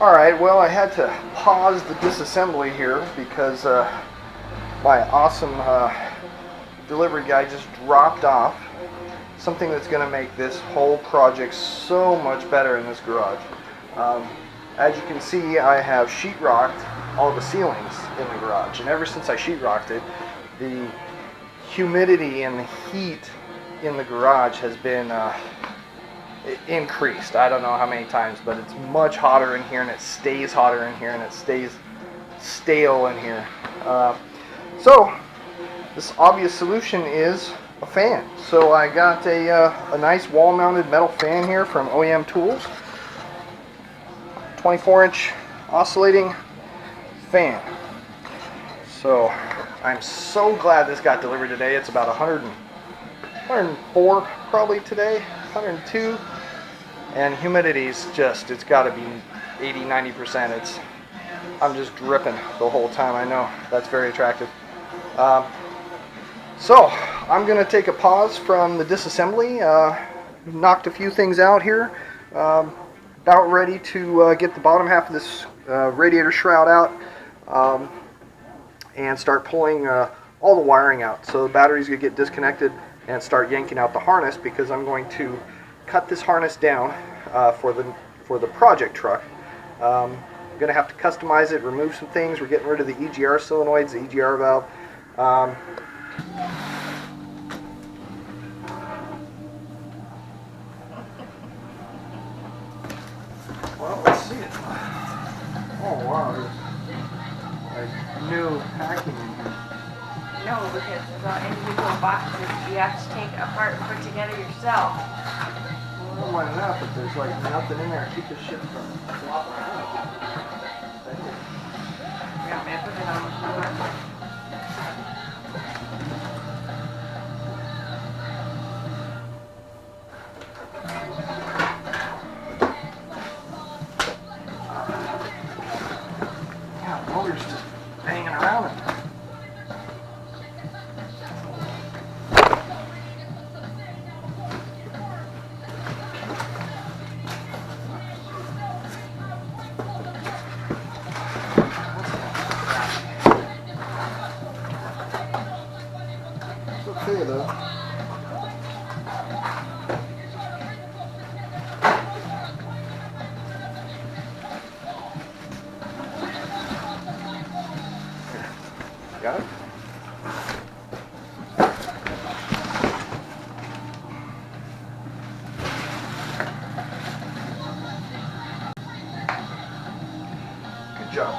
Alright, well, I had to pause the disassembly here because my awesome delivery guy just dropped off something that's going to make this whole project so much better in this garage. As you can see, I have sheetrocked all the ceilings in the garage, and ever since I sheetrocked it, the humidity and the heat in the garage has been increased. I don't know how many times, but it's much hotter in here, and it stays hotter in here, and it stays stale in here. So this obvious solution is a fan. So I got a nice wall-mounted metal fan here from OEM Tools, 24-inch oscillating fan. So I'm so glad this got delivered today. It's about 104 probably today, 102. And humidity's just, it's got to be 80-90%. I'm just dripping the whole time. I know that's very attractive. So I'm going to take a pause from the disassembly. Knocked a few things out here. About ready to get the bottom half of this radiator shroud out and start pulling all the wiring out. So the battery's going to get disconnected and start yanking out the harness, because I'm going to cut this harness down for the project truck. I'm going to have to customize it, remove some things. We're getting rid of the EGR solenoids, the EGR valve. Well, let's see it. Oh wow, there's like new packing in here. No, because it's all individual boxes you have to take apart and put together yourself. Well, I don't mind that, but there's like nothing in there to keep this shit from flopping around. Yeah, man, put it on the floor. Yeah, the motor's just banging around in there. Okay, though. Got it? Good job.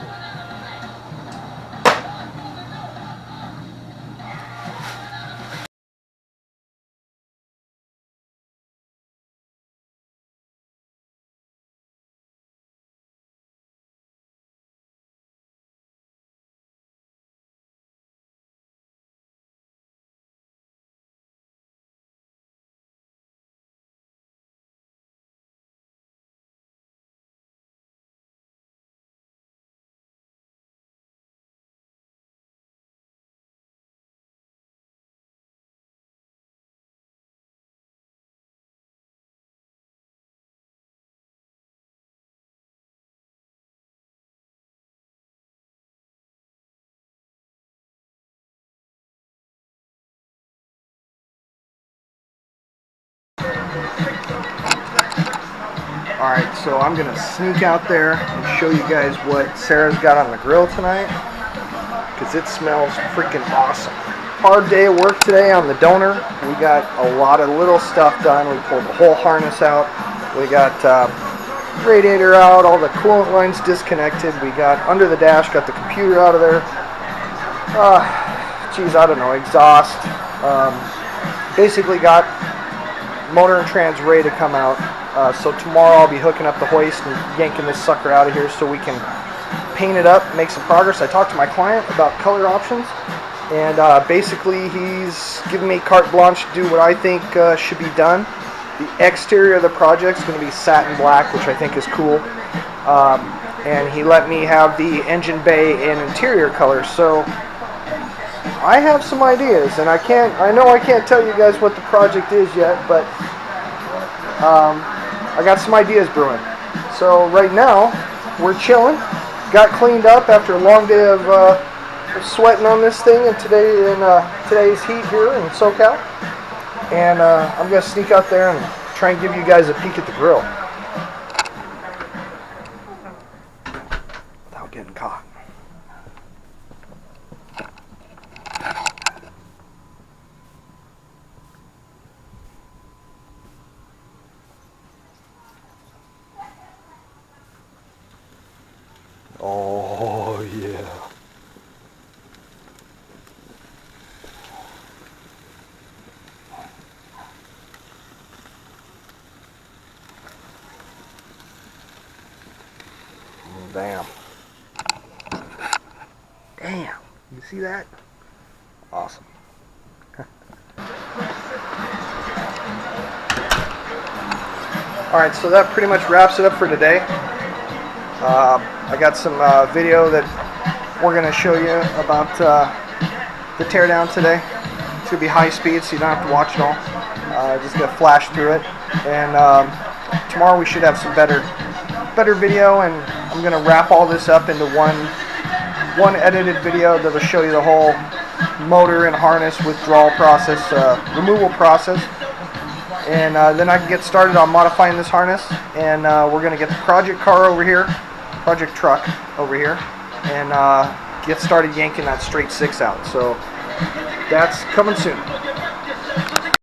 Alright, so I'm going to sneak out there and show you guys what Sarah's got on the grill tonight, because it smells freaking awesome. Hard day of work today on the donor. We got a lot of little stuff done. We pulled the whole harness out. We got radiator out, all the coolant lines disconnected. We got under the dash, got the computer out of there. Geez, I don't know, exhaust. Basically got motor and trans ready to come out. So tomorrow I'll be hooking up the hoist and yanking this sucker out of here so we can paint it up, make some progress. I talked to my client about color options, and basically he's giving me carte blanche to do what I think should be done. The exterior of the project is going to be satin black, which I think is cool. And he let me have the engine bay and interior color. So I have some ideas, and I know I can't tell you guys what the project is yet, but I got some ideas brewing. So right now, we're chilling. Got cleaned up after a long day of sweating on this thing, and today's heat here in SoCal. And I'm gonna sneak out there and try and give you guys a peek at the grill without getting caught. Oh yeah. Damn. Damn. You see that? Awesome. Alright, so that pretty much wraps it up for today. I got some video that we're going to show you about the teardown today. It's going to be high speed, so you don't have to watch it all. Just going to flash through it. And tomorrow we should have some better video, and I'm going to wrap all this up into one edited video that'll show you the whole motor and harness withdrawal process, removal process. And then I can get started on modifying this harness, and we're going to get the project car over here, project truck over here, and get started yanking that straight 6 out. So that's coming soon.